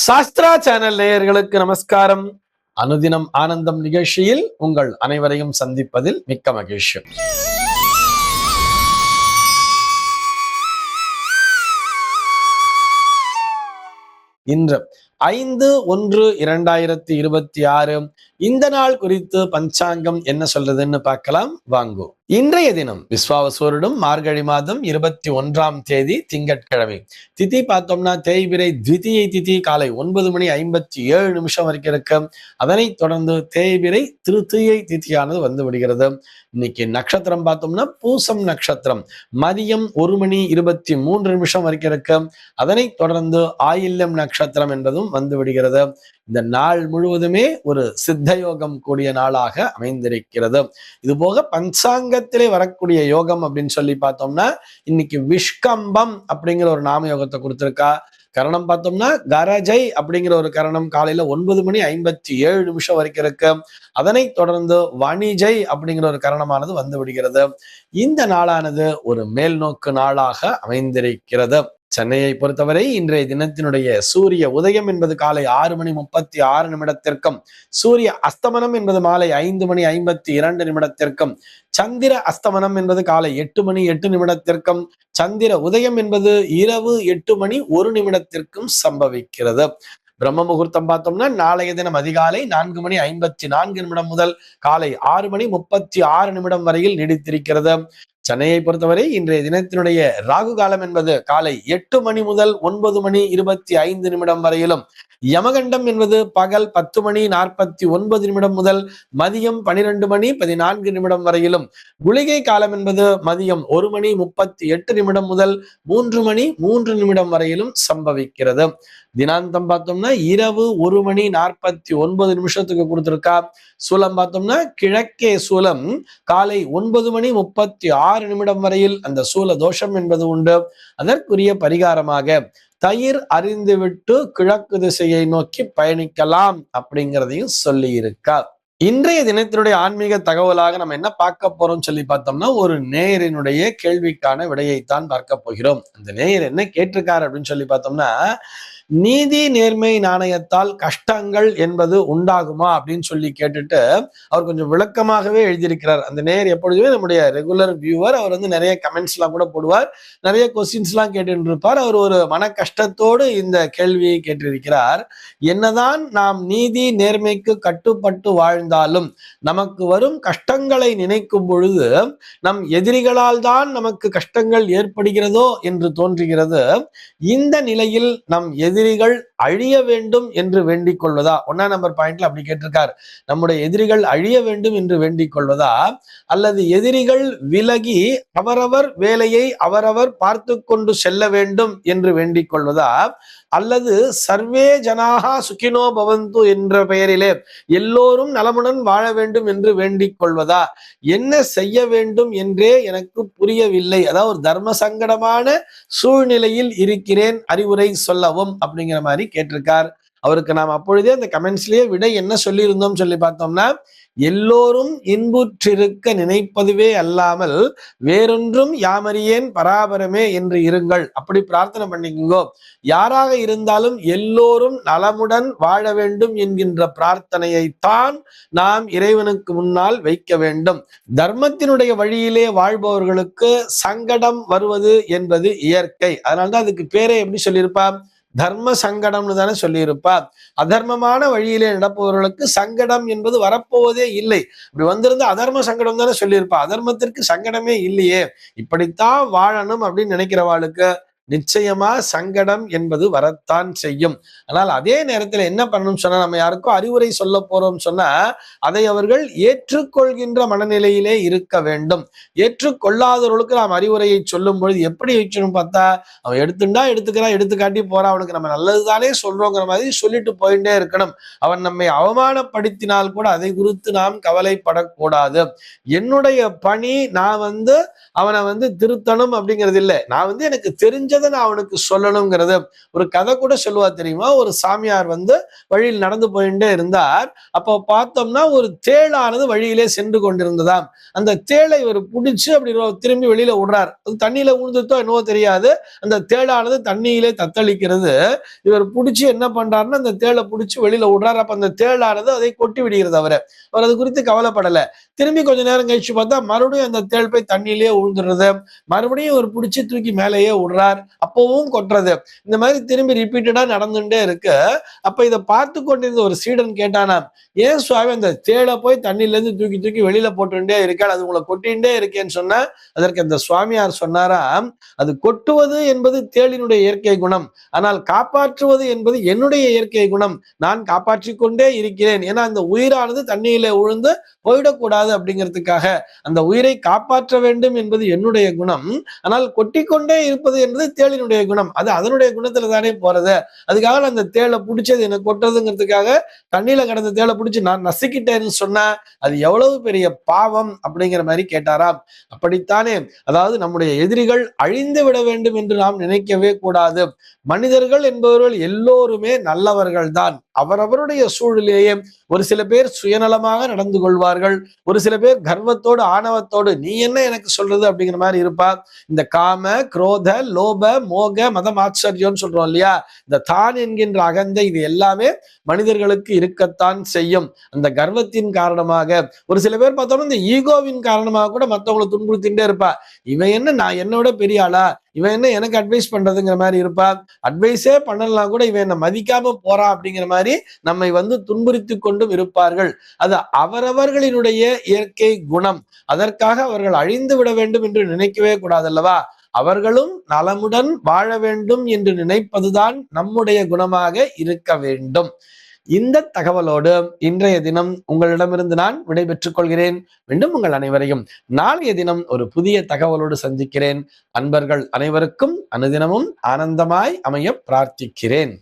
Sastra channel நேயர்களுக்கு நமஸ்காரம். அனுதினம் ஆனந்தம் நிகழ்ச்சியில் உங்கள் அனைவரையும் சந்திப்பதில் மிக்க மகிழ்ச்சி. இன்று 5/1/2026 இந்த நாள் குறித்து பஞ்சாங்கம் என்ன சொல்றதுன்னு பார்க்கலாம் வாங்கோ. இன்றைய தினம் விஸ்வாவசூரிடம் மார்கழி மாதம் 21ஆம் தேதி திங்கட்கிழமை. திதி பார்த்தோம்னா தேய்பிரை த்விதியை திதி காலை 9:57 வரைக்கும் இருக்கு. அதனைத் தொடர்ந்து தேய்பிரை திருத்தியை திதியானது வந்து விடுகிறது. இன்னைக்கு நட்சத்திரம் பார்த்தோம்னா பூசம் நட்சத்திரம் மதியம் 1:23 வரைக்கும் இருக்கு. அதனைத் தொடர்ந்து ஆயில்யம் நட்சத்திரம் என்பதும் வந்து விடுகிறது. இந்த நாள் முழுவதுமே ஒரு சித்த யோகம் கூடிய நாளாக அமைந்திருக்கிறது. இது போக பஞ்சாங்கத்திலே வரக்கூடிய யோகம் அப்படின்னு சொல்லி பார்த்தோம்னா இன்னைக்கு விஷ்கம்பம் அப்படிங்கிற ஒரு நாம யோகத்தை கொடுத்திருக்கா. கரணம் பார்த்தோம்னா கரஜை அப்படிங்கிற ஒரு கரணம் காலையில 9:57 வரைக்கும் இருக்கு. அதனை தொடர்ந்து வணிஜை அப்படிங்கிற ஒரு கரணமானது வந்து விடுகிறது. இந்த நாளானது ஒரு மேல் நோக்கு நாளாக அமைந்திருக்கிறது. சென்னையை பொறுத்தவரை இன்றைய தினத்தினுடைய சூரிய உதயம் என்பது காலை 6:36 சூரிய அஸ்தமனம் என்பது மாலை 5:52 சந்திர அஸ்தமனம் என்பது காலை 8:08 சந்திர உதயம் என்பது இரவு 8:01 சம்பவிக்கிறது. பிரம்ம முகூர்த்தம் பார்த்தோம்னா நாளைய தினம் அதிகாலை 4:54 முதல் காலை 6:36 வரையில் நீடித்திருக்கிறது. சென்னையை பொறுத்தவரை இன்றைய தினத்தினுடைய ராகு காலம் என்பது காலை 8 முதல் 9:25 வரையிலும், யமகண்டம் என்பது பகல் 10:49 முதல் மதியம் 12:14 வரையிலும், குளிகை காலம் என்பது மதியம் 1:38 முதல் 3:03 வரையிலும் சம்பவிக்கிறது. தினாந்தம் பார்த்தோம்னா இரவு 1:49 கொடுத்திருக்கா. சூலம் பார்த்தோம்னா கிழக்கே சூலம் காலை 9:36 வரையில் அந்த சூல தோஷம் என்பது உண்டு. அதற்குரிய பரிகாரமாக தயிர் அறிந்துவிட்டு கிழக்கு திசையை நோக்கி பயணிக்கலாம் அப்படிங்கிறதையும் சொல்லி இருக்கா. இன்றைய தினத்தினுடைய ஆன்மீக தகவலாக நம்ம என்ன பார்க்க போறோம் சொல்லி பார்த்தோம்னா ஒரு நேயரினுடைய கேள்விக்கான விடையைத்தான் பார்க்க போகிறோம். அந்த நேயர் என்ன கேட்டிருக்காரு அப்படின்னு சொல்லி பார்த்தோம்னா, நீதி நேர்மை நாணயத்தால் கஷ்டங்கள் என்பது உண்டாகுமா அப்படின்னு சொல்லி கேட்டுட்டு அவர் கொஞ்சம் விளக்கமாகவே எழுதியிருக்கிறார். அந்த நேயர் எப்பொழுதுமே நம்முடைய ரெகுலர் வியூவர். அவர் வந்து நிறைய கமெண்ட்ஸ் எல்லாம் கூட போடுவார், நிறைய கொஸ்டின்ஸ் எல்லாம் கேட்டு இருப்பார். அவர் ஒரு மன கஷ்டத்தோடு இந்த கேள்வியை கேட்டிருக்கிறார். என்னதான் நாம் நீதி நேர்மைக்கு கட்டுப்பட்டு வாழ்ந்தாலும் நமக்கு வரும் கஷ்டங்களை நினைக்கும் பொழுது நம் எதிரிகளால் தான் நமக்கு கஷ்டங்கள் ஏற்படுகிறதோ என்று தோன்றுகிறது. இந்த நிலையில் நம் எதிரிகள் அழிய வேண்டும் என்று வேண்டிக் கொள்வதா? 1ஆம் நம்பர் பாயிண்ட்ல அப்படி கேட்டிருக்கார். நம்முடைய எதிரிகள் அழிய வேண்டும் என்று வேண்டிக் கொள்வதா, அல்லது எதிரிகள் விலகி அவரவர் வேலையை அவரவர் பார்த்து கொண்டு செல்ல வேண்டும் என்று வேண்டிக் கொள்வதா, அல்லது சர்வே ஜனாகா சுகினோ பவந்து என்ற பெயரிலே எல்லோரும் நலமுடன் வாழ வேண்டும் என்று வேண்டிக் கொள்வதா? என்ன செய்ய வேண்டும் என்றே எனக்கு புரியவில்லை. அதாவது ஒரு தர்ம சங்கடமான சூழ்நிலையில் இருக்கிறேன், அறிவுரை சொல்லவும் அப்படிங்கிற மாதிரி கேட்டிருக்கார். அவருக்கு நாம் அப்பொழுதே அந்த கமெண்ட்ஸ்லயே விடை என்ன சொல்லி இருந்தோம் சொல்லி பார்த்தோம்னா, எல்லோரும் இன்புற்றிருக்க நினைப்பதுவே அல்லாமல் வேறொன்றும் யாமறியேன் பராபரமே என்று இருங்கள். அப்படி பிரார்த்தனை பண்ணிக்கோ. யாராக இருந்தாலும் எல்லோரும் நலமுடன் வாழ வேண்டும் என்கின்ற பிரார்த்தனையைத்தான் நாம் இறைவனுக்கு முன்னால் வைக்க வேண்டும். தர்மத்தினுடைய வழியிலே வாழ்பவர்களுக்கு சங்கடம் வருவது என்பது இயற்கை. அதனால்தான் அதுக்கு பேரே எப்படி சொல்லியிருப்பா? தர்ம சங்கடம்னு தானே சொல்லியிருப்பா. அதர்மமான வழியிலே நடப்பவர்களுக்கு சங்கடம் என்பது வரப்போவதே இல்லை. இப்படி வந்திருந்த அதர்ம சங்கடம் தானே சொல்லியிருப்பா. அதர்மத்திற்கு சங்கடமே இல்லையே, இப்படித்தான் வாழணும் அப்படின்னு நினைக்கிறவாளுக்கு நிச்சயமா சங்கடம் என்பது வரத்தான் செய்யும். ஆனால் அதே நேரத்தில் என்ன பண்ணணும் சொன்னா, நம்ம யாருக்கும் அறிவுரை சொல்ல போறோம் சொன்னா அதை அவர்கள் ஏற்றுக்கொள்கின்ற மனநிலையிலே இருக்க வேண்டும். ஏற்றுக்கொள்ளாதவர்களுக்கு நாம் அறிவுரையை சொல்லும் பொழுது எப்படி வச்சணும் பார்த்தா, அவன் எடுத்துக்கிறான், எடுத்துக்காட்டி போறான், அவனுக்கு நம்ம நல்லதுதானே சொல்றோங்கிற மாதிரி சொல்லிட்டு போயிட்டே இருக்கணும். அவன் நம்மை அவமானப்படுத்தினால் கூட அதை குறித்து நாம் கவலைப்படக்கூடாது. என்னுடைய பணி நான் அவனை திருத்தணும் அப்படிங்கிறது இல்லை. நான் எனக்கு தெரிஞ்ச விஷயத்த நான் அவனுக்கு சொல்லணுங்கிறது. ஒரு கதை கூட சொல்லுவா தெரியுமா? ஒரு சாமியார் வழியில் நடந்து போயிட்டே இருந்தார். அப்போ பார்த்தோம்னா ஒரு தேளானது வழியிலே சென்று கொண்டிருந்ததாம். அந்த தேளை இவர் புடிச்சு அப்படி திரும்பி வெளியில விடுறார். அது தண்ணியில விழுந்துட்டோ என்னவோ தெரியாது. அந்த தேளானது தண்ணியிலே தத்தளிக்கிறது. இவர் புடிச்சு என்ன பண்றாருன்னா அந்த தேளை புடிச்சு வெளியில விடுறாரு. அப்ப அந்த தேளானது அதை கொட்டி விடுகிறது. அவர் அது குறித்து கவலைப்படல. திரும்பி கொஞ்ச நேரம் கழிச்சு பார்த்தா மறுபடியும் அந்த தேள் போய் தண்ணியிலேயே விழுந்துடுறது. மறுபடியும் ஒரு பிடிச்சி தூக்கி மேலேயே விடுறார். அப்பவும் கொட்டுறது. இந்த மாதிரி திரும்பி ரிப்பீட்டடா நடந்துட்டே இருக்கு. அப்ப இதை பார்த்து கொண்டிருந்த ஒரு சீடன் கேட்டானாம், ஏன் சுவாமி அந்த தேளை போய் தண்ணியில இருந்து தூக்கி தூக்கி வெளியில போட்டுட்டே இருக்காள், அது உங்களை கொட்டிகிட்டே இருக்கேன்னு சொன்ன. அதற்கு அந்த சுவாமியார் சொன்னாராம், அது கொட்டுவது என்பது தேளினுடைய இயற்கை குணம், ஆனால் காப்பாற்றுவது என்பது என்னுடைய இயற்கை குணம். நான் காப்பாற்றிக் கொண்டே இருக்கிறேன். ஏன்னா அந்த உயிரானது தண்ணியில விழுந்து போயிடக்கூடாது அப்படிங்கிறதுக்காக அந்த உயிரை காப்பாற்ற வேண்டும் என்பது என்னுடைய குணம். ஆனால் கொட்டிக்கொண்டே இருப்பது என்பது தேளினுடைய குணம். அது அதனுடைய குணத்துல தானே போறது. அதுக்காக அந்த தேளை பிடிச்சது எனக்கு கொட்டுறதுங்கிறதுக்காக தண்ணியில கிடந்த தேளை பிடிச்சி நான் நசுக்கிட்டேன்னு சொன்னா அது எவ்வளவு பெரிய பாவம் அப்படிங்கிற மாதிரி கேட்டாராம். அப்படித்தானே, அதாவது நம்முடைய எதிரிகள் அழிந்து விட வேண்டும் என்று நாம் நினைக்கவே கூடாது. மனிதர்கள் என்பவர்கள் எல்லோருமே நல்லவர்கள் தான். அவரவருடைய சூழலிலேயே ஒரு சில பேர் சுயநலமாக நடந்து கொள்வார்கள். ஒரு சில பேர் கர்வத்தோடு ஆணவத்தோடு நீ என்ன எனக்கு சொல்றது அப்படிங்கிற மாதிரி இருப்பா. இந்த காம, குரோத, லோப, மோக, மதமாச்சரியம்னு சொல்றோம் இல்லையா, இந்த தான் என்கின்ற அகந்தை, இது எல்லாமே மனிதர்களுக்கு இருக்கத்தான் செய்யும். அந்த கர்வத்தின் காரணமாக ஒரு சில பேர் பார்த்தோம்னா இந்த ஈகோவின் காரணமாக கூட மற்றவங்களை துன்புறுத்திட்டே இருப்பா. இவன் என்ன, நான் என்னோட பெரிய ஆளா, இவன் என்ன எனக்கு அட்வைஸ் பண்றதுங்கிற மாதிரி இருப்பா. அட்வைஸே பண்ணலாம் கூட இவன் என்ன மதிக்காம போறான் அப்படிங்கிற மாதிரி நம்மை துன்புறுத்தி கொண்டும் இருப்பார்கள். அது அவரவர்களினுடைய இயற்கை குணம். அதற்காக அவர்கள் அழிந்து விட வேண்டும் என்று நினைக்கவே கூடாதல்லவா. அவர்களும் நலமுடன் வாழ வேண்டும் என்று நினைப்பதுதான் நம்முடைய குணமாக இருக்க வேண்டும். இந்த தகவலோடு இன்றைய தினம் உங்களிடமிருந்து நான் விடைபெற்றுக் கொள்கிறேன். மீண்டும் உங்கள் அனைவரையும் நாளைய தினம் ஒரு புதிய தகவலோடு சந்திக்கிறேன். அன்பர்கள் அனைவருக்கும் அனுதினமும் ஆனந்தமாய் அமைய பிரார்த்திக்கிறேன்.